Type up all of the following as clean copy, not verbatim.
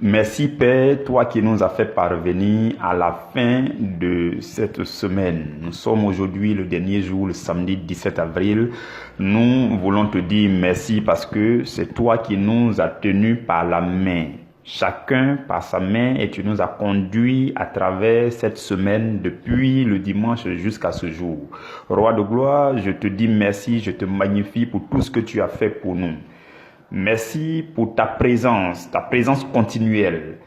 Merci Père, toi qui nous as fait parvenir à la fin de cette semaine. Nous sommes aujourd'hui le dernier jour, le samedi 17 avril. Nous voulons te dire merci parce que c'est toi qui nous as tenus par la main. Chacun par sa main et tu nous as conduits à travers cette semaine depuis le dimanche jusqu'à ce jour. Roi de gloire, je te dis merci, je te magnifie pour tout ce que tu as fait pour nous. Merci pour ta présence continuelle.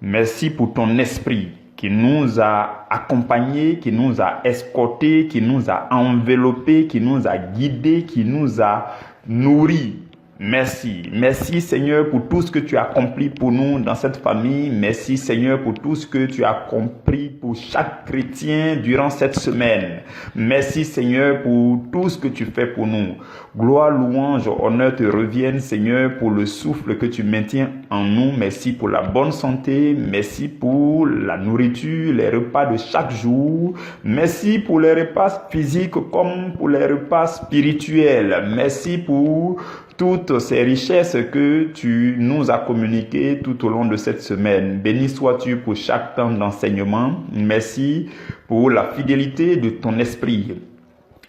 Merci pour ton esprit qui nous a accompagnés, qui nous a escortés, qui nous a enveloppés, qui nous a guidés, qui nous a nourris. Merci. Merci Seigneur pour tout ce que tu as accompli pour nous dans cette famille. Merci Seigneur pour tout ce que tu as accompli pour chaque chrétien durant cette semaine. Merci Seigneur pour tout ce que tu fais pour nous. Gloire, louange, honneur te reviennent Seigneur pour le souffle que tu maintiens en nous. Merci pour la bonne santé. Merci pour la nourriture, les repas de chaque jour. Merci pour les repas physiques comme pour les repas spirituels. Merci pour toutes ces richesses que tu nous as communiquées tout au long de cette semaine. Béni sois-tu pour chaque temps d'enseignement. Merci pour la fidélité de ton esprit.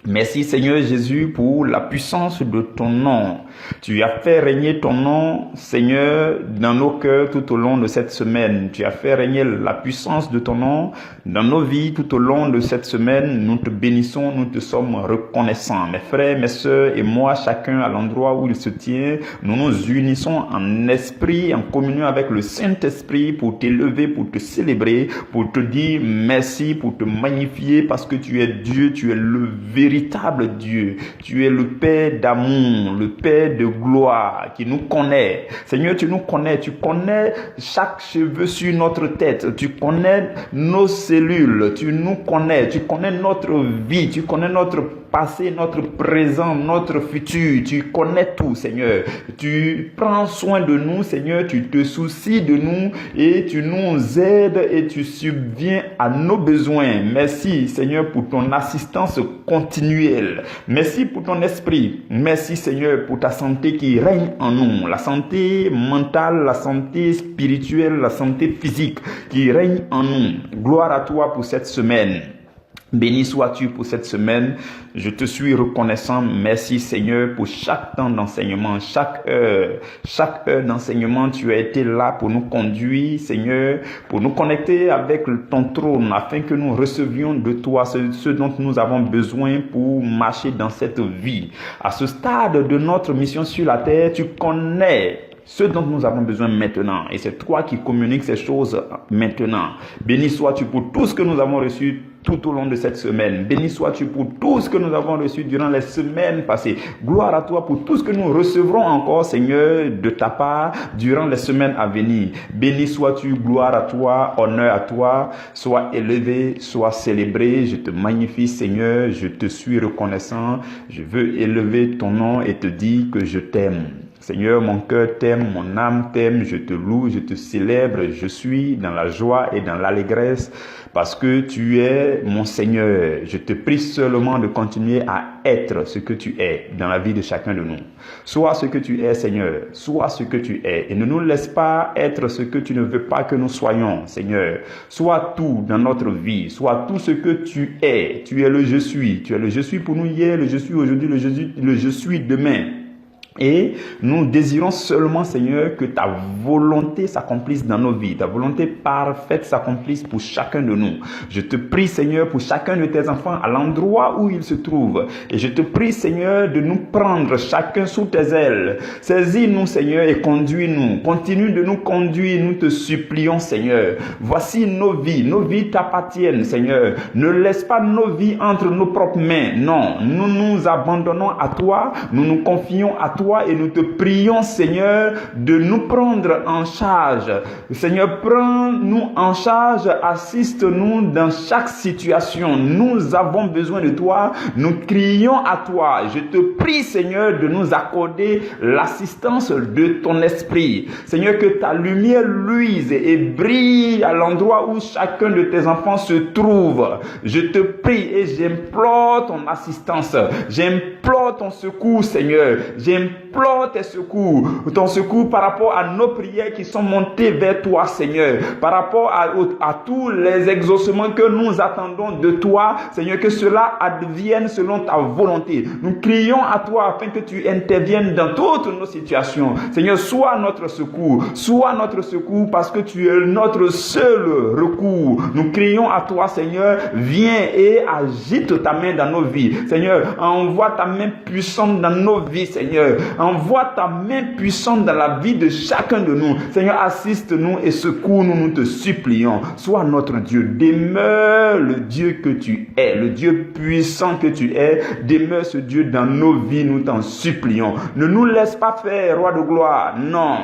Merci Seigneur Jésus pour la puissance de ton nom. Tu as fait régner ton nom, Seigneur, dans nos cœurs tout au long de cette semaine. Tu as fait régner la puissance de ton nom dans nos vies tout au long de cette semaine. Nous te bénissons, nous te sommes reconnaissants. Mes frères, mes sœurs et moi, chacun à l'endroit où il se tient, nous nous unissons en esprit, en communion avec le Saint-Esprit pour t'élever, pour te célébrer, pour te dire merci, pour te magnifier parce que tu es Dieu, tu es le véritable Dieu. Tu es le Père d'amour, le Père de gloire qui nous connaît. Seigneur, tu nous connais. Tu connais chaque cheveu sur notre tête. Tu connais nos cellules. Tu nous connais. Tu connais notre vie. Tu connais notre passé, notre présent, notre futur. Tu connais tout, Seigneur. Tu prends soin de nous, Seigneur. Tu te soucies de nous et tu nous aides et tu subviens à nos besoins. Merci, Seigneur, pour ton assistance continuelle. Merci pour ton esprit. Merci, Seigneur, pour ta santé qui règne en nous. La santé mentale, la santé spirituelle, la santé physique qui règne en nous. Gloire à toi pour cette semaine. Béni sois-tu pour cette semaine. Je te suis reconnaissant. Merci Seigneur pour chaque temps d'enseignement, chaque heure d'enseignement. Tu as été là pour nous conduire, Seigneur, pour nous connecter avec ton trône afin que nous recevions de toi ce dont nous avons besoin pour marcher dans cette vie. À ce stade de notre mission sur la terre, tu connais ce dont nous avons besoin maintenant. Et c'est toi qui communiques ces choses maintenant. Béni sois-tu pour tout ce que nous avons reçu tout au long de cette semaine. Béni sois-tu pour tout ce que nous avons reçu durant les semaines passées. Gloire à toi pour tout ce que nous recevrons encore, Seigneur, de ta part durant les semaines à venir. Béni sois-tu, gloire à toi, honneur à toi. Sois élevé, sois célébré. Je te magnifie, Seigneur. Je te suis reconnaissant. Je veux élever ton nom et te dire que je t'aime. Seigneur, mon cœur t'aime, mon âme t'aime, je te loue, je te célèbre, je suis dans la joie et dans l'allégresse parce que tu es mon Seigneur. Je te prie seulement de continuer à être ce que tu es dans la vie de chacun de nous. Sois ce que tu es, Seigneur, sois ce que tu es et ne nous laisse pas être ce que tu ne veux pas que nous soyons, Seigneur. Sois tout dans notre vie, sois tout ce que tu es. Tu es le je suis. Tu es le je suis pour nous hier, le je suis aujourd'hui, le je suis demain. Et nous désirons seulement, Seigneur, que ta volonté s'accomplisse dans nos vies. Ta volonté parfaite s'accomplisse pour chacun de nous. Je te prie, Seigneur, pour chacun de tes enfants à l'endroit où ils se trouvent. Et je te prie, Seigneur, de nous prendre chacun sous tes ailes. Saisis-nous, Seigneur, et conduis-nous. Continue de nous conduire, nous te supplions, Seigneur. Voici nos vies t'appartiennent, Seigneur. Ne laisse pas nos vies entre nos propres mains. Non, nous nous abandonnons à toi, nous nous confions à toi et nous te prions, Seigneur, de nous prendre en charge. Seigneur, prends-nous en charge, assiste-nous dans chaque situation. Nous avons besoin de toi, nous crions à toi. Je te prie, Seigneur, de nous accorder l'assistance de ton esprit. Seigneur, que ta lumière luise et brille à l'endroit où chacun de tes enfants se trouve. Je te prie et j'implore ton assistance. J'implore ton secours, Seigneur. J'implore implore tes secours, ton secours par rapport à nos prières qui sont montées vers toi, Seigneur, par rapport à tous les exaucements que nous attendons de toi, Seigneur, que cela advienne selon ta volonté. Nous crions à toi afin que tu interviennes dans toutes nos situations. Seigneur, sois notre secours parce que tu es notre seul recours. Nous crions à toi, Seigneur, viens et agite ta main dans nos vies. Seigneur, envoie ta main puissante dans nos vies, Seigneur. Envoie ta main puissante dans la vie de chacun de nous. Seigneur, assiste-nous et secours-nous, nous te supplions. Sois notre Dieu. Demeure le Dieu que tu es, le Dieu puissant que tu es. Demeure ce Dieu dans nos vies, nous t'en supplions. Ne nous laisse pas faire, roi de gloire. Non.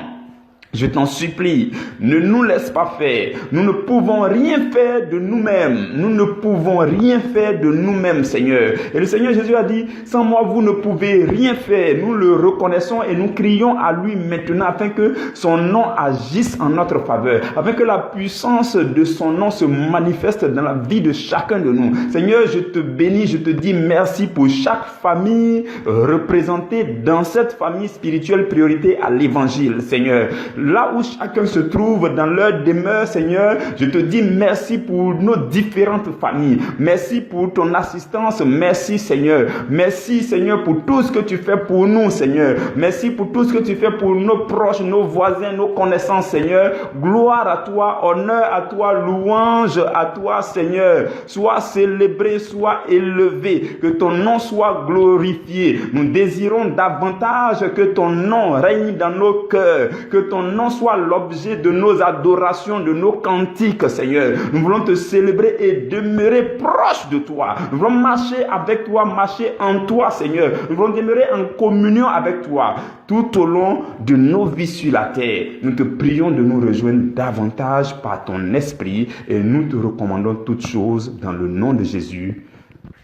Je t'en supplie, ne nous laisse pas faire. Nous ne pouvons rien faire de nous-mêmes. Nous ne pouvons rien faire de nous-mêmes, Seigneur. Et le Seigneur Jésus a dit, sans moi, vous ne pouvez rien faire. Nous le reconnaissons et nous crions à lui maintenant afin que son nom agisse en notre faveur, afin que la puissance de son nom se manifeste dans la vie de chacun de nous. Seigneur, je te bénis, je te dis merci pour chaque famille représentée dans cette famille spirituelle priorité à l'évangile, Seigneur. Là où chacun se trouve dans leur demeure, Seigneur, je te dis merci pour nos différentes familles. Merci pour ton assistance. Merci, Seigneur. Merci, Seigneur, pour tout ce que tu fais pour nous, Seigneur. Merci pour tout ce que tu fais pour nos proches, nos voisins, nos connaissances, Seigneur. Gloire à toi, honneur à toi, louange à toi, Seigneur. Sois célébré, sois élevé. Que ton nom soit glorifié. Nous désirons davantage que ton nom règne dans nos cœurs. Que ton nom soit l'objet de nos adorations, de nos cantiques, Seigneur. Nous voulons te célébrer et demeurer proche de toi. Nous voulons marcher avec toi, marcher en toi, Seigneur. Nous voulons demeurer en communion avec toi tout au long de nos vies sur la terre. Nous te prions de nous rejoindre davantage par ton esprit et nous te recommandons toutes choses dans le nom de Jésus.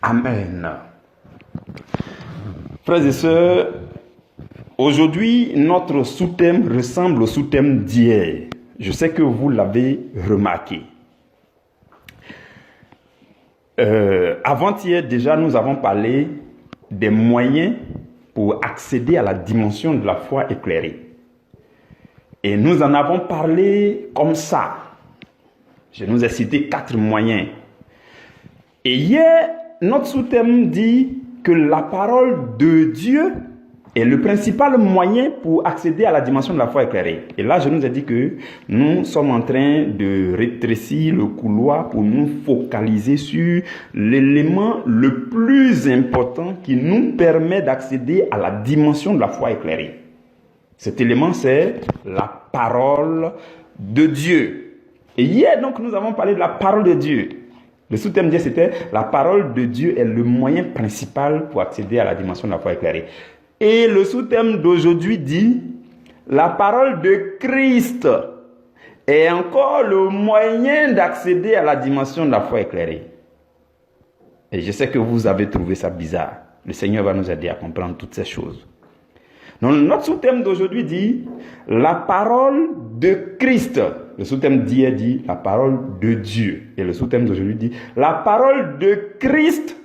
Amen. Frères et sœurs, aujourd'hui, notre sous-thème ressemble au sous-thème d'hier. Je sais que vous l'avez remarqué. Avant-hier, déjà, nous avons parlé des moyens pour accéder à la dimension de la foi éclairée. Et nous en avons parlé comme ça. Je nous ai cité 4 moyens. Et hier, notre sous-thème dit que la parole de Dieu est le principal moyen pour accéder à la dimension de la foi éclairée. Et là, je nous ai dit que nous sommes en train de rétrécir le couloir pour nous focaliser sur l'élément le plus important qui nous permet d'accéder à la dimension de la foi éclairée. Cet élément, c'est la parole de Dieu. Et hier, donc, nous avons parlé de la parole de Dieu. Le sous-thème d'hier, c'était la parole de Dieu est le moyen principal pour accéder à la dimension de la foi éclairée. Et le sous-thème d'aujourd'hui dit, la parole de Christ est encore le moyen d'accéder à la dimension de la foi éclairée. Et je sais que vous avez trouvé ça bizarre. Le Seigneur va nous aider à comprendre toutes ces choses. Donc, notre sous-thème d'aujourd'hui dit, la parole de Christ. Le sous-thème d'hier dit, la parole de Dieu. Et le sous-thème d'aujourd'hui dit, la parole de Christ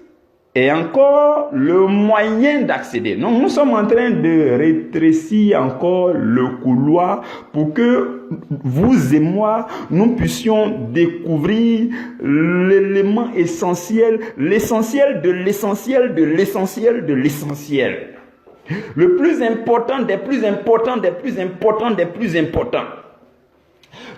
est encore le moyen d'accéder. Donc, nous sommes en train de rétrécir encore le couloir pour que vous et moi, nous puissions découvrir l'élément essentiel, l'essentiel de l'essentiel de l'essentiel de l'essentiel. Le plus important des plus importants des plus importants des plus importants.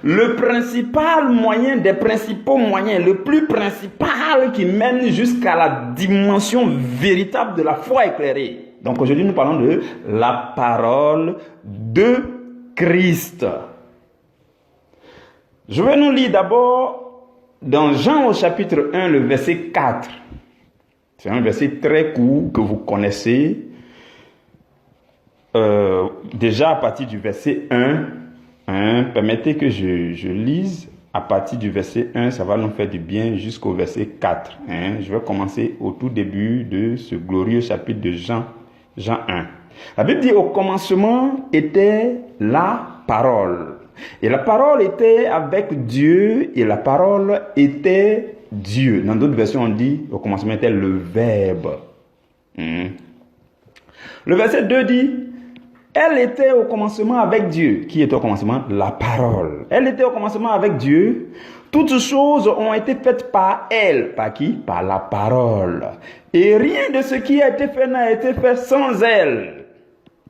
Le principal moyen des principaux moyens, le plus principal qui mène jusqu'à la dimension véritable de la foi éclairée. Donc aujourd'hui, nous parlons de la parole de Christ. Je vais nous lire d'abord dans Jean au chapitre 1, le verset 4. C'est un verset très court que vous connaissez. Déjà à partir du verset 1, permettez que je lise à partir du verset 1, ça va nous faire du bien jusqu'au verset 4. Je vais commencer au tout début de ce glorieux chapitre de Jean 1. La Bible dit, au commencement était la parole. Et la parole était avec Dieu et la parole était Dieu. Dans d'autres versions, on dit, au commencement était le Verbe. Le verset 2 dit, Elle était au commencement avec Dieu. Qui était au commencement? La parole. Elle était au commencement avec Dieu. Toutes choses ont été faites par elle. Par qui? Par la parole. Et rien de ce qui a été fait n'a été fait sans elle.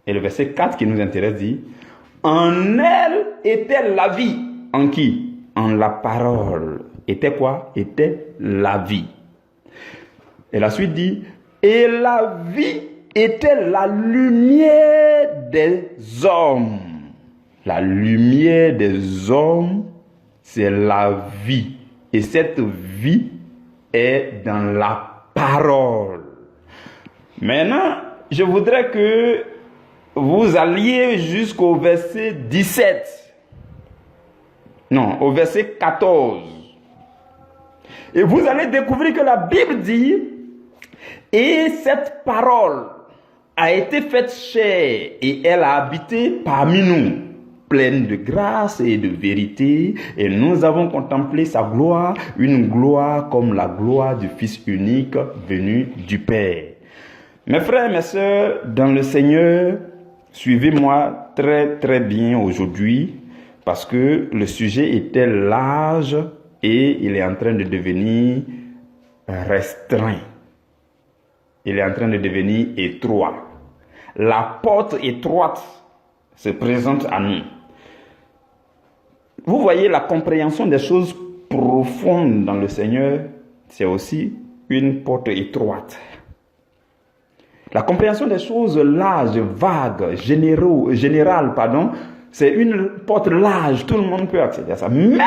Et le verset 4 qui nous intéresse dit, en elle était la vie. En qui? En la parole. Était quoi? Était la vie. Et la suite dit, et la vie était la lumière des hommes. La lumière des hommes, c'est la vie. Et cette vie est dans la parole. Maintenant, je voudrais que vous alliez jusqu'au verset 17. Non, au verset 14. Et vous allez découvrir que la Bible dit, et cette parole a été faite chair et elle a habité parmi nous, pleine de grâce et de vérité, et nous avons contemplé sa gloire, une gloire comme la gloire du Fils unique venu du Père. Mes frères, mes sœurs, dans le Seigneur, suivez-moi très bien aujourd'hui, parce que le sujet était large et il est en train de devenir restreint. Il est en train de devenir étroit. La porte étroite se présente à nous. Vous voyez, la compréhension des choses profondes dans le Seigneur, c'est aussi une porte étroite. La compréhension des choses larges, vagues, générales, c'est une porte large, tout le monde peut accéder à ça. Mais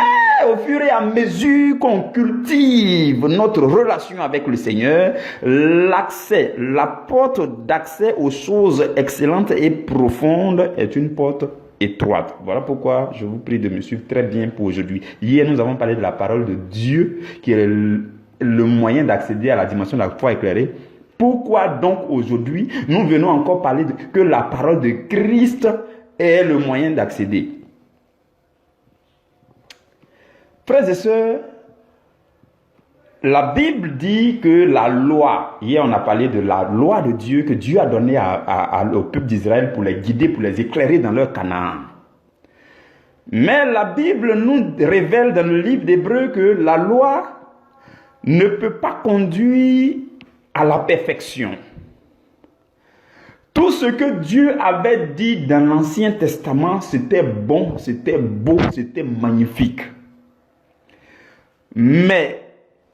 au fur et à mesure qu'on cultive notre relation avec le Seigneur, l'accès, la porte d'accès aux choses excellentes et profondes est une porte étroite. Voilà pourquoi je vous prie de me suivre très bien pour aujourd'hui. Hier, nous avons parlé de la parole de Dieu, qui est le moyen d'accéder à la dimension de la foi éclairée. Pourquoi donc aujourd'hui, nous venons encore parler que la parole de Christ est le moyen d'accéder? Frères et sœurs, la Bible dit que la loi, hier on a parlé de la loi de Dieu que Dieu a donnée au peuple d'Israël pour les guider, pour les éclairer dans leur Canaan. Mais la Bible nous révèle dans le livre d'Hébreux que la loi ne peut pas conduire à la perfection. Tout ce que Dieu avait dit dans l'Ancien Testament, c'était bon, c'était beau, c'était magnifique. Mais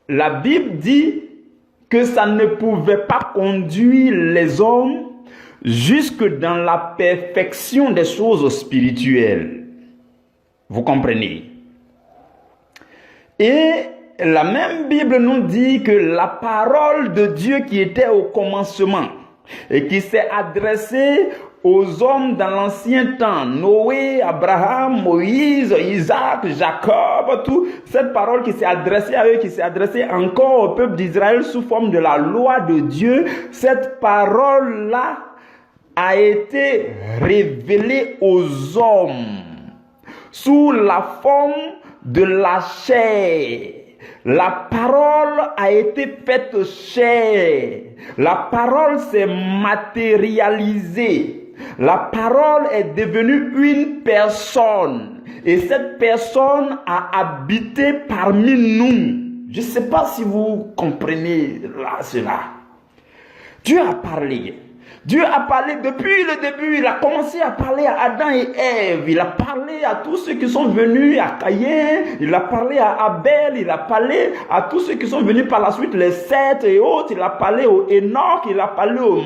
la Bible dit que ça ne pouvait pas conduire les hommes jusque dans la perfection des choses spirituelles. Vous comprenez? Et la même Bible nous dit que la parole de Dieu qui était au commencement et qui s'est adressée aux hommes dans l'ancien temps, Noé, Abraham, Moïse, Isaac, Jacob, tout, cette parole qui s'est adressée à eux, qui s'est adressée encore au peuple d'Israël sous forme de la loi de Dieu, cette parole-là a été révélée aux hommes sous la forme de la chair. La parole a été faite chair. La parole s'est matérialisée. La parole est devenue une personne. Et cette personne a habité parmi nous. Je ne sais pas si vous comprenez là cela. Dieu a parlé. Dieu a parlé depuis le début. Il a commencé à parler à Adam et Ève. Il a parlé à tous ceux qui sont venus, à Caïn. Il a parlé à Abel. Il a parlé à tous ceux qui sont venus par la suite, les Seth et autres. Il a parlé au Enoch. Il a parlé au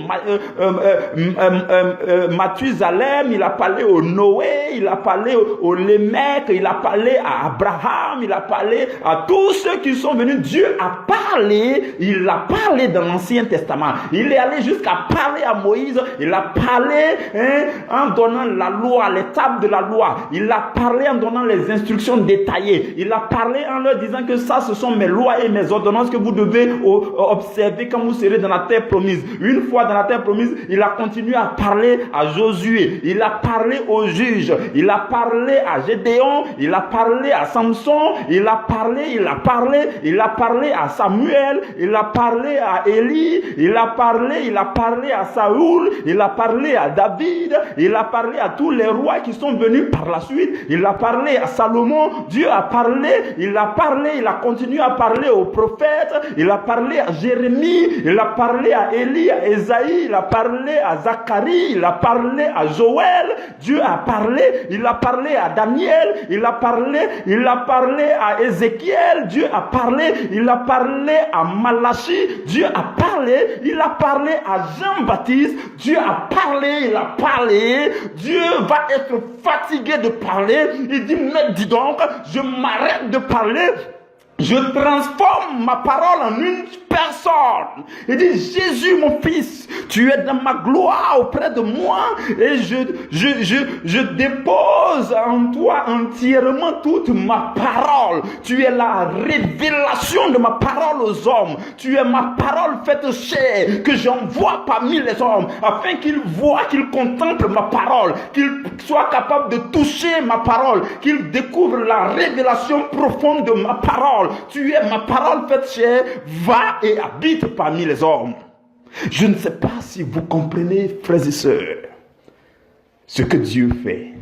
Mathusalem. Il a parlé au Noé. Il a parlé au Lémec. Il a parlé à Abraham. Il a parlé à tous ceux qui sont venus. Dieu a parlé. Il a parlé dans l'Ancien Testament. Il est allé jusqu'à parler à Moïse, il a parlé en donnant la loi, les tables de la loi. Il a parlé en donnant les instructions détaillées. Il a parlé en leur disant que ça, ce sont mes lois et mes ordonnances que vous devez observer quand vous serez dans la terre promise. Une fois dans la terre promise, il a continué à parler à Josué. Il a parlé aux juges. Il a parlé à Gédéon. Il a parlé à Samson. Il a parlé à Samuel. Il a parlé à Élie. Il a parlé à Saül. Saoul, il a parlé à David, il a parlé à tous les rois qui sont venus par la suite, il a parlé à Salomon, Dieu a parlé, il a continué à parler aux prophètes, il a parlé à Jérémie, il a parlé à Élie, à Ésaïe, il a parlé à Zacharie, il a parlé à Joël, Dieu a parlé, il a parlé à Daniel, il a parlé à Ézéchiel, Dieu a parlé, il a parlé à Malachie, Dieu a parlé, il a parlé à Jean-Baptiste, Dieu a parlé, il a parlé, Dieu va être fatigué de parler, il dit, mais dis donc, je m'arrête de parler, je transforme ma parole en une personne. Il dit, Jésus mon fils, tu es dans ma gloire auprès de moi et je dépose en toi entièrement toute ma parole. Tu es la révélation de ma parole aux hommes. Tu es ma parole faite chair que j'envoie parmi les hommes afin qu'ils voient, qu'ils contemplent ma parole, qu'ils soient capables de toucher ma parole, qu'ils découvrent la révélation profonde de ma parole. Tu es ma parole faite chair, va et habite parmi les hommes. Je ne sais pas si vous comprenez, frères et sœurs, ce que Dieu fait.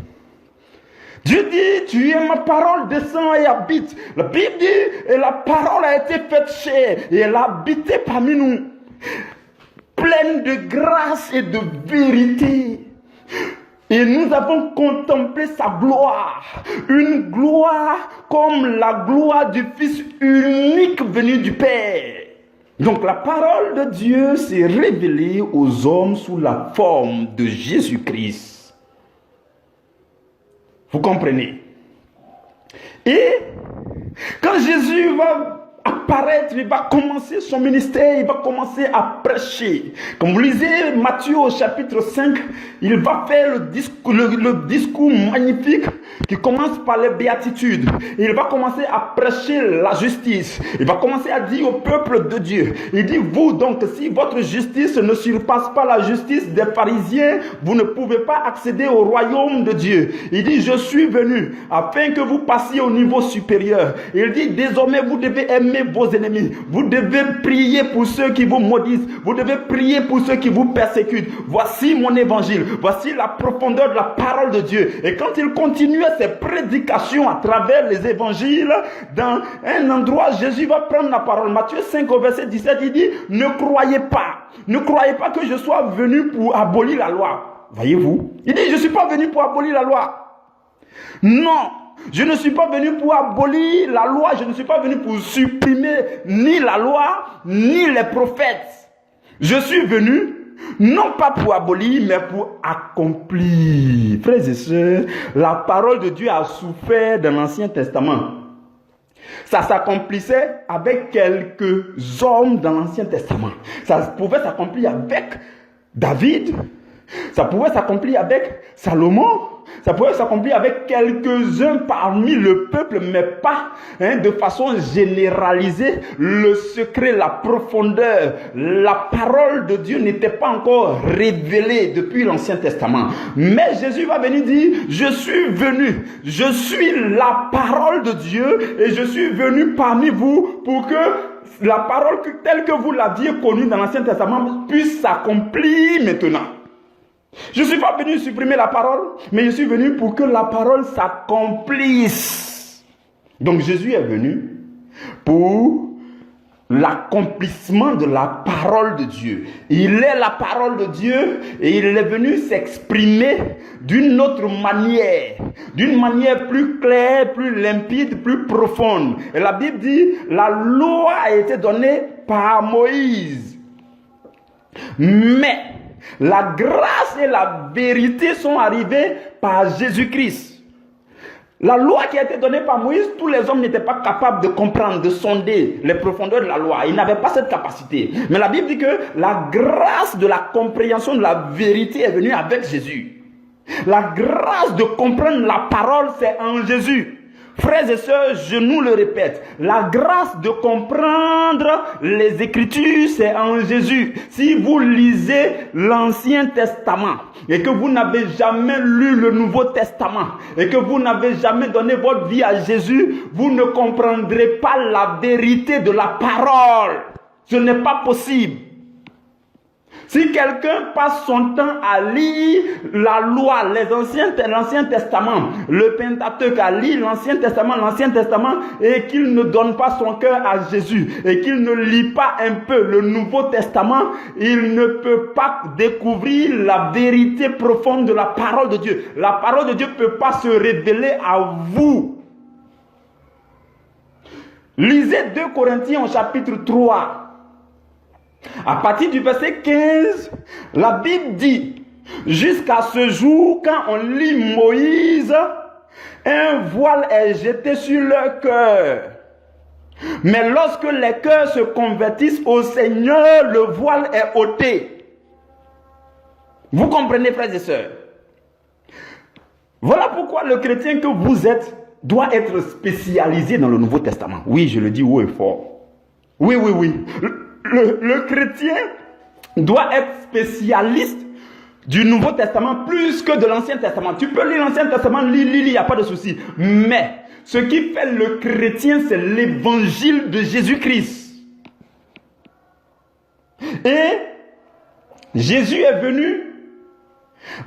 Dieu dit, tu es ma parole, descends et habite. La Bible dit, et la parole a été faite chair, et elle a habité parmi nous, pleine de grâce et de vérité. Et nous avons contemplé sa gloire, une gloire comme la gloire du Fils unique venu du Père. Donc la parole de Dieu s'est révélée aux hommes sous la forme de Jésus-Christ. Vous comprenez? Et quand Jésus va apparaître, il va commencer son ministère, il va commencer à prêcher. Comme vous lisez Matthieu au chapitre 5, il va faire le discours magnifique qui commence par les béatitudes. Il va commencer à prêcher la justice. Il va commencer à dire au peuple de Dieu, il dit, vous donc, si votre justice ne surpasse pas la justice des pharisiens, vous ne pouvez pas accéder au royaume de Dieu. Il dit, je suis venu afin que vous passiez au niveau supérieur. Il dit, désormais vous devez aimer vos ennemis. Vous devez prier pour ceux qui vous maudissent. Vous devez prier pour ceux qui vous persécutent. Voici mon évangile. Voici la profondeur de la parole de Dieu. Et quand il continuait ses prédications à travers les évangiles, dans un endroit, Jésus va prendre la parole. Matthieu 5 au verset 17, il dit, ne croyez pas que je sois venu pour abolir la loi. Voyez-vous? Il dit, je ne suis pas venu pour abolir la loi. Non. Je ne suis pas venu pour abolir la loi, je ne suis pas venu pour supprimer ni la loi, ni les prophètes. Je suis venu, non pas pour abolir, mais pour accomplir. Frères et sœurs, la parole de Dieu a souffert dans l'Ancien Testament. Ça s'accomplissait avec quelques hommes dans l'Ancien Testament. Ça pouvait s'accomplir avec David, ça pouvait s'accomplir avec Salomon, ça pouvait s'accomplir avec quelques-uns parmi le peuple, mais pas de façon généralisée. Le secret, la profondeur, la parole de Dieu n'était pas encore révélée depuis l'Ancien Testament. Mais Jésus va venir dire, je suis venu, je suis la parole de Dieu et je suis venu parmi vous pour que la parole telle que vous l'aviez connue dans l'Ancien Testament puisse s'accomplir maintenant. Je ne suis pas venu supprimer la parole, mais je suis venu pour que la parole s'accomplisse. Donc Jésus est venu pour l'accomplissement de la parole de Dieu. Il est la parole de Dieu et il est venu s'exprimer d'une autre manière, d'une manière plus claire, plus limpide, plus profonde. Et la Bible dit, la loi a été donnée par Moïse. Mais la grâce et la vérité sont arrivées par Jésus-Christ. La loi qui a été donnée par Moïse, tous les hommes n'étaient pas capables de comprendre, de sonder les profondeurs de la loi. Ils n'avaient pas cette capacité. Mais la Bible dit que la grâce de la compréhension de la vérité est venue avec Jésus. La grâce de comprendre la parole, c'est en Jésus. Frères et sœurs, je nous le répète, la grâce de comprendre les Écritures, c'est en Jésus. Si vous lisez l'Ancien Testament et que vous n'avez jamais lu le Nouveau Testament et que vous n'avez jamais donné votre vie à Jésus, vous ne comprendrez pas la vérité de la parole. Ce n'est pas possible. Si quelqu'un passe son temps à lire la loi, l'Ancien Testament, le Pentateuque, à lire l'Ancien Testament, et qu'il ne donne pas son cœur à Jésus, et qu'il ne lit pas un peu le Nouveau Testament, il ne peut pas découvrir la vérité profonde de la parole de Dieu. La parole de Dieu ne peut pas se révéler à vous. Lisez 2 Corinthiens au chapitre 3. À partir du verset 15, la Bible dit, jusqu'à ce jour, quand on lit Moïse, un voile est jeté sur leur cœur. Mais lorsque les cœurs se convertissent au Seigneur, le voile est ôté. Vous comprenez, frères et sœurs? Voilà pourquoi le chrétien que vous êtes doit être spécialisé dans le Nouveau Testament. Oui, je le dis haut et fort. Oui. Le chrétien doit être spécialiste du Nouveau Testament plus que de l'Ancien Testament. Tu peux lire l'Ancien Testament, il n'y a pas de souci. Mais ce qui fait le chrétien, c'est l'évangile de Jésus-Christ. Et Jésus est venu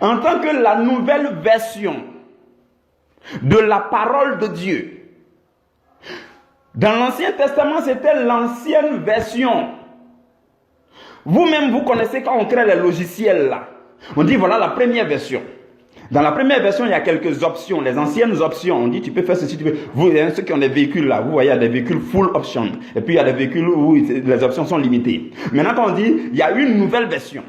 en tant que la nouvelle version de la parole de Dieu. Dans l'Ancien Testament, c'était l'ancienne version. Vous-même, vous connaissez quand on crée les logiciels là. On dit voilà la première version. Dans la première version, il y a quelques options, les anciennes options. On dit tu peux faire ceci, tu peux. Vous, ceux qui ont des véhicules là, vous voyez, il y a des véhicules full option. Et puis il y a des véhicules où les options sont limitées. Maintenant, quand on dit il y a une nouvelle version.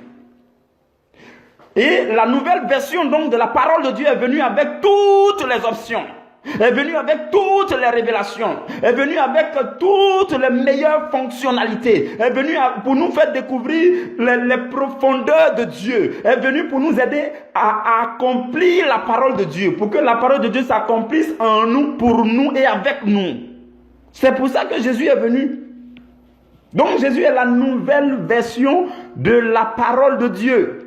Et la nouvelle version donc de la parole de Dieu est venue avec toutes les options. Est venue avec toutes les révélations, est venue avec toutes les meilleures fonctionnalités, est venue pour nous faire découvrir les profondeurs de Dieu, est venue pour nous aider à accomplir la parole de Dieu, pour que la parole de Dieu s'accomplisse en nous, pour nous et avec nous. C'est pour ça que Jésus est venu. Donc Jésus est la nouvelle version de la parole de Dieu.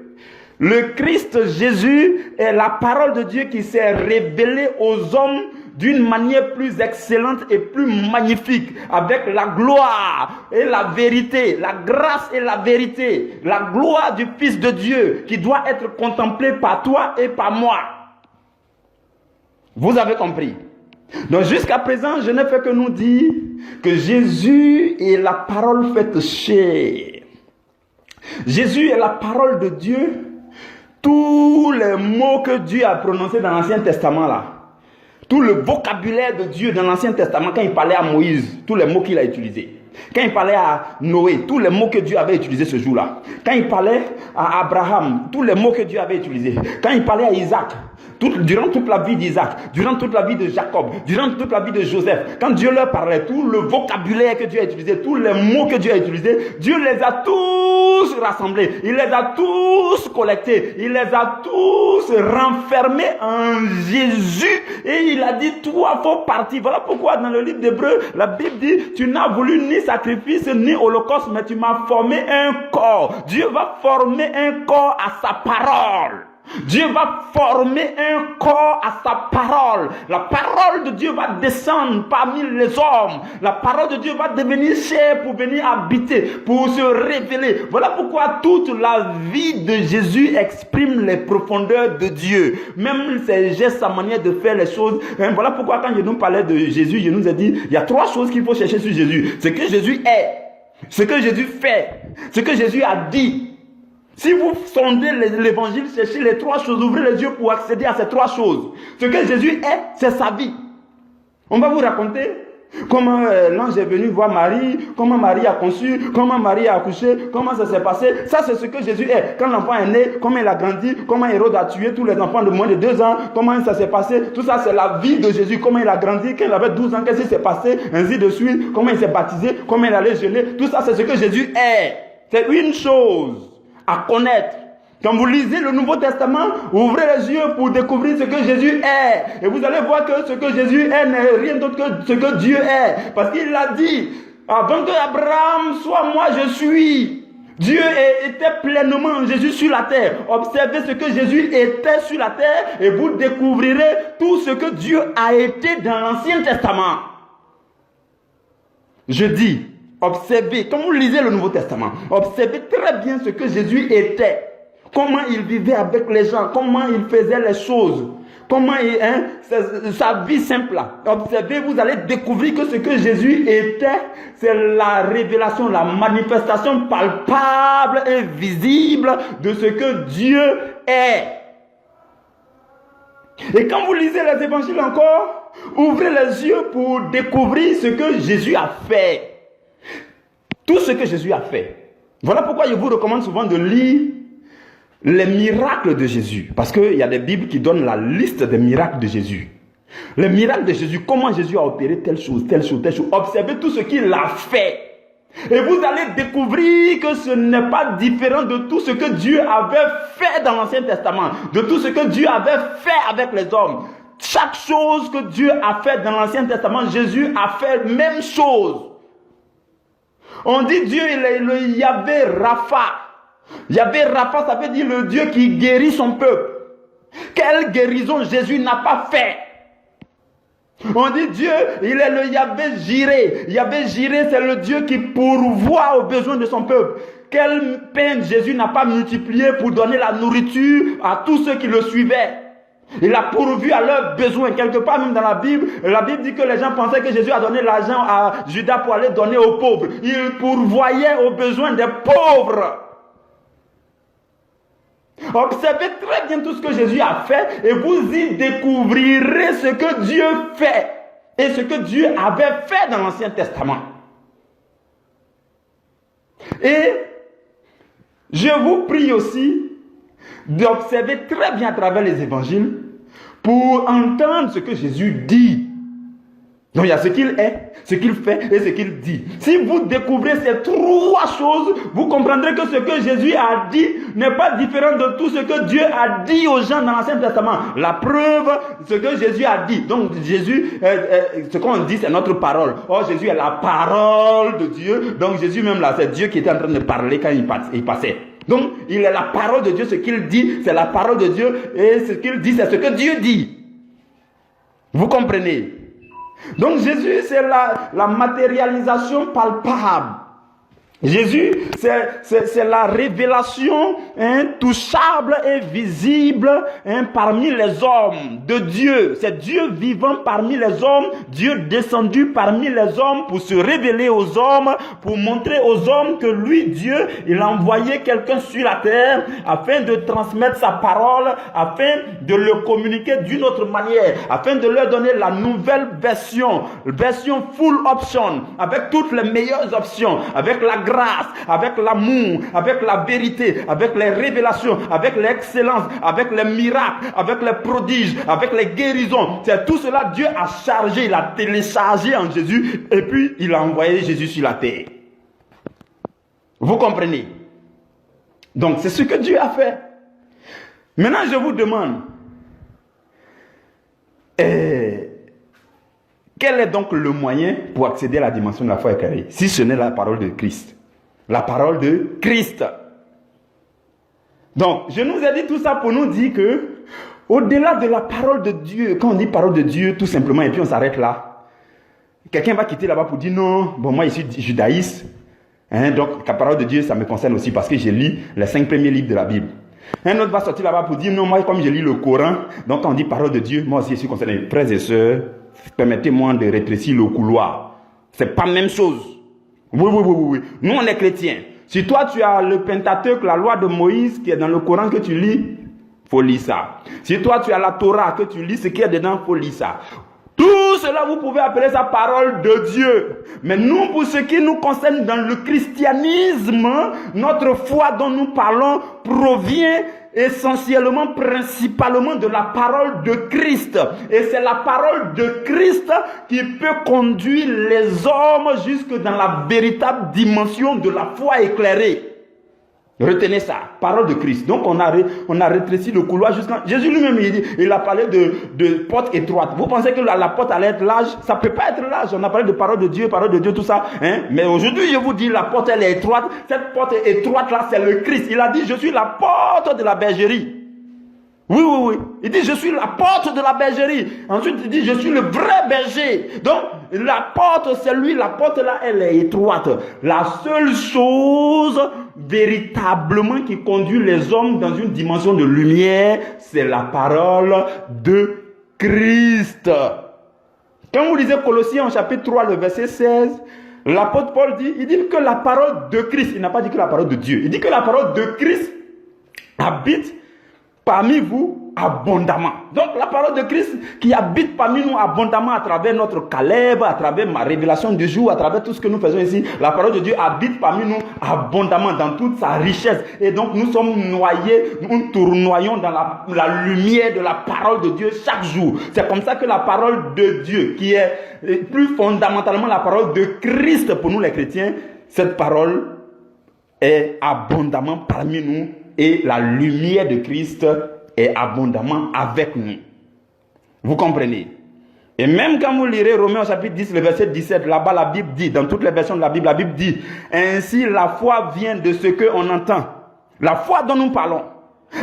Le Christ Jésus est la parole de Dieu qui s'est révélée aux hommes d'une manière plus excellente et plus magnifique, avec la gloire et la vérité, la grâce et la vérité, la gloire du Fils de Dieu qui doit être contemplée par toi et par moi. Vous avez compris? Donc jusqu'à présent, je n'ai fait que nous dire que Jésus est la parole faite chair. Jésus est la parole de Dieu. Tous les mots que Dieu a prononcés dans l'Ancien Testament là, tout le vocabulaire de Dieu dans l'Ancien Testament, quand il parlait à Moïse, tous les mots qu'il a utilisés. Quand il parlait à Noé, tous les mots que Dieu avait utilisés ce jour-là. Quand il parlait à Abraham, tous les mots que Dieu avait utilisés. Quand il parlait à Isaac, durant toute la vie d'Isaac, durant toute la vie de Jacob, durant toute la vie de Joseph, quand Dieu leur parlait, tout le vocabulaire que Dieu a utilisé, tous les mots que Dieu a utilisés, Dieu les a tous rassemblés, il les a tous collectés, il les a tous renfermés en Jésus et il a dit toi faut partir. Voilà pourquoi dans le livre d'Hébreux, la Bible dit tu n'as voulu ni sacrifice ni holocauste, mais tu m'as formé un corps. Dieu va former un corps à sa parole. Dieu va former un corps à sa parole. La parole de Dieu va descendre parmi les hommes. La parole de Dieu va devenir chair pour venir habiter, pour se révéler. Voilà pourquoi toute la vie de Jésus exprime les profondeurs de Dieu. Même ses gestes, sa manière de faire les choses. Voilà pourquoi quand je nous parlais de Jésus, je nous ai dit, il y a 3 choses qu'il faut chercher sur Jésus. Ce que Jésus est, ce que Jésus fait, ce que Jésus a dit. Si vous sondez l'évangile, cherchez les 3 choses, ouvrez les yeux pour accéder à ces 3 choses. Ce que Jésus est, c'est sa vie. On va vous raconter comment l'ange est venu voir Marie, comment Marie a conçu, comment Marie a accouché, comment ça s'est passé. Ça, c'est ce que Jésus est. Quand l'enfant est né, comment il a grandi, comment Hérode a tué tous les enfants de moins de 2 ans, comment ça s'est passé. Tout ça, c'est la vie de Jésus. Comment il a grandi, quand il avait 12 ans, qu'est-ce qui s'est passé, ainsi de suite. Comment il s'est baptisé, comment il allait geler. Tout ça, c'est ce que Jésus est. C'est une chose à connaître. Quand vous lisez le Nouveau Testament, ouvrez les yeux pour découvrir ce que Jésus est. Et vous allez voir que ce que Jésus est n'est rien d'autre que ce que Dieu est. Parce qu'il a dit, avant que Abraham soit moi, je suis. Dieu était pleinement Jésus sur la terre. Observez ce que Jésus était sur la terre et vous découvrirez tout ce que Dieu a été dans l'Ancien Testament. Je dis, observez, quand vous lisez le Nouveau Testament, observez très bien ce que Jésus était. Comment il vivait avec les gens, comment il faisait les choses. Comment sa vie simple. Observez, vous allez découvrir que ce que Jésus était, c'est la révélation, la manifestation palpable et visible de ce que Dieu est. Et quand vous lisez les évangiles encore, ouvrez les yeux pour découvrir ce que Jésus a fait. Tout ce que Jésus a fait. Voilà pourquoi je vous recommande souvent de lire les miracles de Jésus. Parce qu'il y a des Bibles qui donnent la liste des miracles de Jésus. Les miracles de Jésus, comment Jésus a opéré telle chose, telle chose, telle chose. Observez tout ce qu'il a fait. Et vous allez découvrir que ce n'est pas différent de tout ce que Dieu avait fait dans l'Ancien Testament. De tout ce que Dieu avait fait avec les hommes. Chaque chose que Dieu a fait dans l'Ancien Testament, Jésus a fait la même chose. On dit Dieu, il y avait Rapha. Yahvé Rapha, ça veut dire le Dieu qui guérit son peuple. Quelle guérison Jésus n'a pas fait? On dit Dieu, il est le Yahvé Jiré. Yahvé Jiré, c'est le Dieu qui pourvoit aux besoins de son peuple. Quelle peine Jésus n'a pas multiplié pour donner la nourriture à tous ceux qui le suivaient. Il a pourvu à leurs besoins. Quelque part même dans la Bible dit que les gens pensaient que Jésus a donné l'argent à Judas pour aller donner aux pauvres. Il pourvoyait aux besoins des pauvres. Observez très bien tout ce que Jésus a fait et vous y découvrirez ce que Dieu fait et ce que Dieu avait fait dans l'Ancien Testament. Et je vous prie aussi d'observer très bien à travers les évangiles pour entendre ce que Jésus dit. Donc il y a ce qu'il est, ce qu'il fait et ce qu'il dit. Si vous découvrez ces trois choses, vous comprendrez que ce que Jésus a dit n'est pas différent de tout ce que Dieu a dit aux gens dans l'Ancien Testament. La preuve, ce que Jésus a dit. Donc Jésus, ce qu'on dit, c'est notre parole. Oh, Jésus est la parole de Dieu. Donc Jésus même là, c'est Dieu qui était en train de parler quand il passait. Donc il est la parole de Dieu. Ce qu'il dit, c'est la parole de Dieu. Et ce qu'il dit, c'est ce que Dieu dit. Vous comprenez? Donc Jésus, c'est la matérialisation palpable. Jésus, c'est la révélation touchable et visible parmi les hommes de Dieu. C'est Dieu vivant parmi les hommes, Dieu descendu parmi les hommes pour se révéler aux hommes, pour montrer aux hommes que lui, Dieu, il a envoyé quelqu'un sur la terre afin de transmettre sa parole, afin de le communiquer d'une autre manière, afin de leur donner la nouvelle version full option, avec toutes les meilleures options, avec la grâce, avec l'amour, avec la vérité, avec les révélations, avec l'excellence, avec les miracles, avec les prodiges, avec les guérisons. C'est tout cela Dieu a chargé, il a téléchargé en Jésus et puis il a envoyé Jésus sur la terre. Vous comprenez? Donc c'est ce que Dieu a fait. Maintenant je vous demande, quel est donc le moyen pour accéder à la dimension de la foi éclairée, si ce n'est la parole de Christ? La parole de Christ. Donc, je nous ai dit tout ça pour nous dire que, au-delà de la parole de Dieu, quand on dit parole de Dieu, tout simplement, et puis on s'arrête là, quelqu'un va quitter là-bas pour dire non, bon, moi, je suis judaïste, donc la parole de Dieu, ça me concerne aussi parce que j'ai lu les 5 premiers livres de la Bible. Un autre va sortir là-bas pour dire non, moi, comme j'ai lu le Coran, donc quand on dit parole de Dieu, moi aussi, je suis concerné. Frères et sœurs, permettez-moi de rétrécir le couloir. C'est pas la même chose. Oui. Nous, on est chrétiens. Si toi, tu as le Pentateuque, la loi de Moïse qui est dans le Coran que tu lis, faut lire ça. Si toi, tu as la Torah que tu lis, ce qui est dedans, faut lire ça. Tout cela, vous pouvez appeler ça parole de Dieu. Mais nous, pour ce qui nous concerne dans le christianisme, notre foi dont nous parlons provient essentiellement, principalement de la parole de Christ. Et c'est la parole de Christ qui peut conduire les hommes jusque dans la véritable dimension de la foi éclairée. Retenez ça, parole de Christ. Donc on a rétréci le couloir jusqu'à... Jésus lui-même, il a parlé de porte étroite. Vous pensez que la porte allait être large? Ça ne peut pas être large. On a parlé de parole de Dieu, tout ça. Mais aujourd'hui, je vous dis, la porte, elle est étroite. Cette porte étroite là, c'est le Christ. Il a dit, je suis la porte de la bergerie. Oui, oui, oui. Il dit, je suis la porte de la bergerie. Ensuite, il dit, je suis le vrai berger. Donc, la porte, c'est lui. La porte, là, elle est étroite. La seule chose véritablement qui conduit les hommes dans une dimension de lumière, c'est la parole de Christ. Quand vous lisez Colossiens au chapitre 3, le verset 16, l'apôtre Paul dit, il dit que la parole de Christ, il n'a pas dit que la parole de Dieu, il dit que la parole de Christ habite parmi vous abondamment. Donc la parole de Christ qui habite parmi nous abondamment à travers notre Caleb, à travers ma révélation du jour, à travers tout ce que nous faisons ici, la parole de Dieu habite parmi nous abondamment dans toute sa richesse. Et donc nous sommes noyés, nous tournoyons dans la lumière de la parole de Dieu chaque jour. C'est comme ça que la parole de Dieu, qui est plus fondamentalement la parole de Christ pour nous les chrétiens, cette parole est abondamment parmi nous. Et la lumière de Christ est abondamment avec nous. Vous comprenez? Et même quand vous lirez Romains chapitre 10, le verset 17, là-bas la Bible dit, dans toutes les versions de la Bible dit, ainsi la foi vient de ce qu'on entend. La foi dont nous parlons,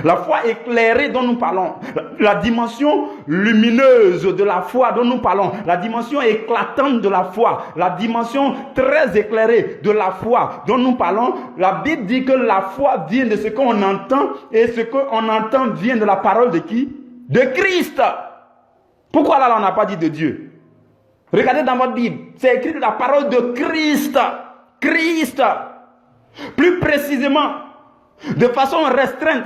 la foi éclairée dont nous parlons, la dimension lumineuse de la foi dont nous parlons, la dimension éclatante de la foi, la dimension très éclairée de la foi dont nous parlons, la Bible dit que la foi vient de ce qu'on entend, et ce qu'on entend vient de la parole de qui? De Christ. Pourquoi là on n'a pas dit de Dieu? Regardez dans votre Bible, c'est écrit la parole de Christ. Christ. Plus précisément, de façon restreinte,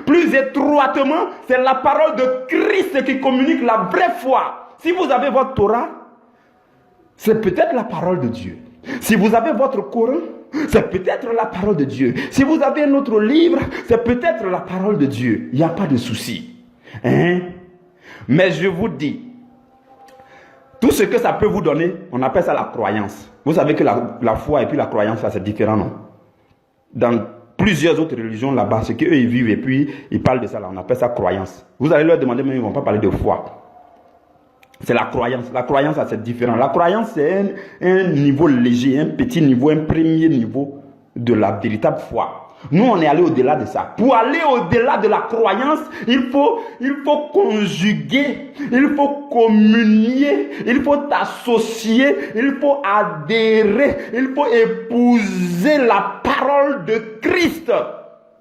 plus étroitement, c'est la parole de Christ qui communique la vraie foi. Si vous avez votre Torah, c'est peut-être la parole de Dieu. Si vous avez votre Coran, c'est peut-être la parole de Dieu. Si vous avez un autre livre, c'est peut-être la parole de Dieu. Il n'y a pas de souci. Hein? Mais je vous dis, tout ce que ça peut vous donner, on appelle ça la croyance. Vous savez que la foi et puis la croyance, ça c'est différent, non? Dans plusieurs autres religions là-bas, ce qu'eux ils vivent et puis ils parlent de ça là, on appelle ça croyance. Vous allez leur demander, mais ils ne vont pas parler de foi. C'est la croyance. La croyance, ça c'est différent. La croyance, c'est un niveau léger, un petit niveau, un premier niveau de la véritable foi. Nous, on est allé au-delà de ça. Pour aller au-delà de la croyance, il faut conjuguer, il faut communier, il faut associer, il faut adhérer, il faut épouser la parole de Christ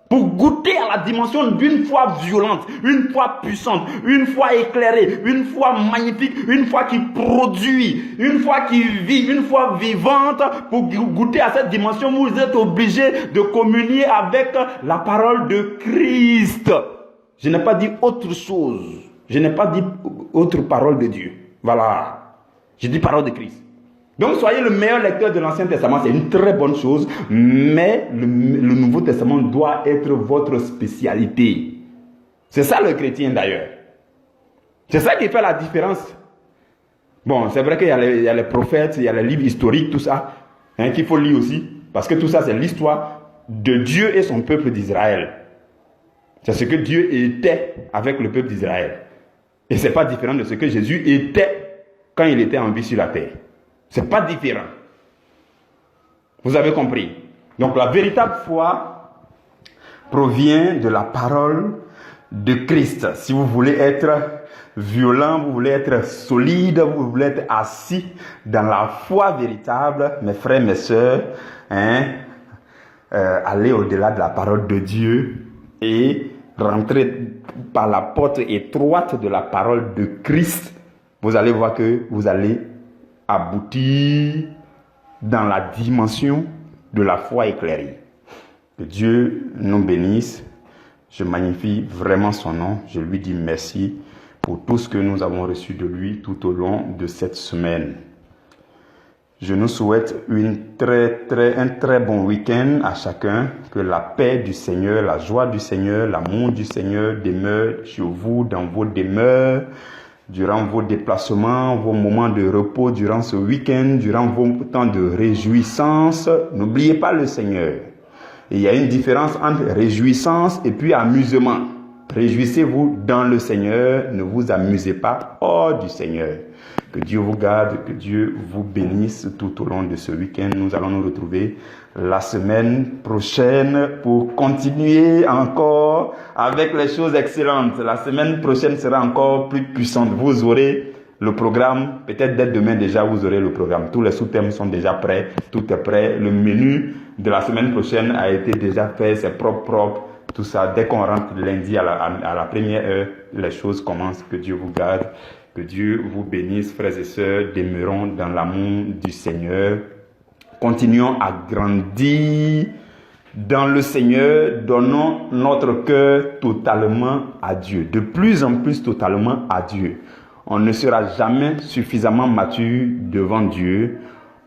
pour goûter à la dimension d'une foi violente, une foi puissante, une foi éclairée, une foi magnifique, une foi qui produit, une foi qui vit, une foi vivante. Pour goûter à cette dimension, vous êtes obligé de communier avec la parole de Christ. Je n'ai pas dit autre chose. Je n'ai pas dit autre parole de Dieu. Voilà. J'ai dit parole de Christ. Donc, soyez le meilleur lecteur de l'Ancien Testament, c'est une très bonne chose, mais le Nouveau Testament doit être votre spécialité. C'est ça le chrétien d'ailleurs. C'est ça qui fait la différence. Bon, c'est vrai qu'il y a les prophètes, il y a les livres historiques, tout ça, hein, qu'il faut lire aussi, parce que tout ça, c'est l'histoire de Dieu et son peuple d'Israël. C'est ce que Dieu était avec le peuple d'Israël. Et ce n'est pas différent de ce que Jésus était quand il était en vie sur la terre. Ce n'est pas différent. Vous avez compris. Donc la véritable foi provient de la parole de Christ. Si vous voulez être violent, vous voulez être solide, vous voulez être assis dans la foi véritable, mes frères, mes sœurs, hein, allez au-delà de la parole de Dieu et rentrez par la porte étroite de la parole de Christ. Vous allez voir que vous allez aboutir dans la dimension de la foi éclairée. Que Dieu nous bénisse. Je magnifie vraiment son nom. Je lui dis merci pour tout ce que nous avons reçu de lui tout au long de cette semaine. Je nous souhaite un très bon week-end à chacun. Que la paix du Seigneur, la joie du Seigneur, l'amour du Seigneur demeure sur vous, dans vos demeures, durant vos déplacements, vos moments de repos, durant ce week-end, durant vos temps de réjouissance. N'oubliez pas le Seigneur. Et il y a une différence entre réjouissance et puis amusement. Réjouissez-vous dans le Seigneur, ne vous amusez pas hors du Seigneur. Que Dieu vous garde, que Dieu vous bénisse tout au long de ce week-end. Nous allons nous retrouver la semaine prochaine pour continuer encore avec les choses excellentes. La semaine prochaine sera encore plus puissante. Vous aurez le programme, peut-être dès demain déjà, vous aurez le programme. Tous les sous-thèmes sont déjà prêts, tout est prêt. Le menu de la semaine prochaine a été déjà fait, c'est propre. Tout ça, dès qu'on rentre lundi à la première heure, les choses commencent. Que Dieu vous garde, que Dieu vous bénisse, frères et sœurs. Demeurons dans l'amour du Seigneur. Continuons à grandir dans le Seigneur. Donnons notre cœur totalement à Dieu. De plus en plus totalement à Dieu. On ne sera jamais suffisamment mature devant Dieu.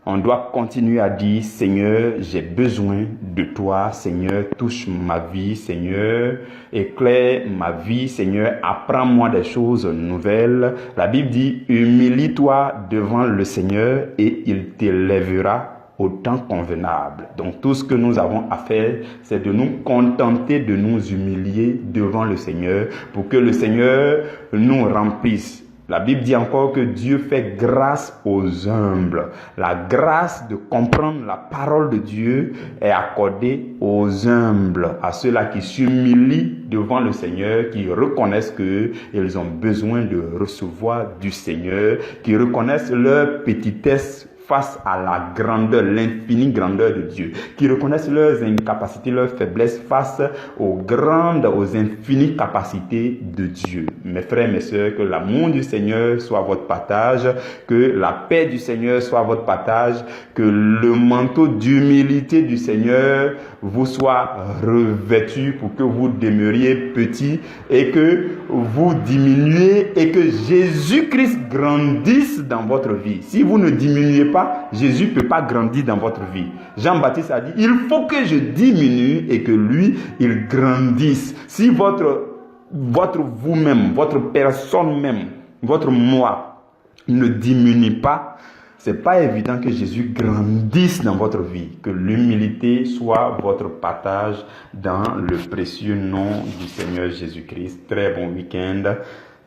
On doit continuer à dire, Seigneur, j'ai besoin de toi. Seigneur, touche ma vie. Seigneur, éclaire ma vie. Seigneur, apprends-moi des choses nouvelles. La Bible dit, humilie-toi devant le Seigneur et il t'élèvera au temps convenable. Donc tout ce que nous avons à faire, c'est de nous contenter de nous humilier devant le Seigneur pour que le Seigneur nous remplisse. La Bible dit encore que Dieu fait grâce aux humbles. La grâce de comprendre la parole de Dieu est accordée aux humbles, à ceux-là qui s'humilient devant le Seigneur, qui reconnaissent qu'ils ont besoin de recevoir du Seigneur, qui reconnaissent leur petitesse face à la grandeur, l'infinie grandeur de Dieu, qui reconnaissent leurs incapacités, leurs faiblesses face aux grandes, aux infinies capacités de Dieu. Mes frères, mes sœurs, que l'amour du Seigneur soit votre partage, que la paix du Seigneur soit votre partage, que le manteau d'humilité du Seigneur vous soit revêtu pour que vous demeuriez petit et que vous diminuez et que Jésus-Christ grandisse dans votre vie. Si vous ne diminuez pas, Jésus ne peut pas grandir dans votre vie. Jean-Baptiste a dit, il faut que je diminue et que lui, il grandisse. Si votre vous-même, votre personne même, votre moi ne diminue pas, c'est pas évident que Jésus grandisse dans votre vie. Que l'humilité soit votre partage dans le précieux nom du Seigneur Jésus-Christ. Très bon week-end.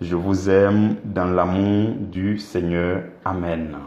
Je vous aime dans l'amour du Seigneur. Amen.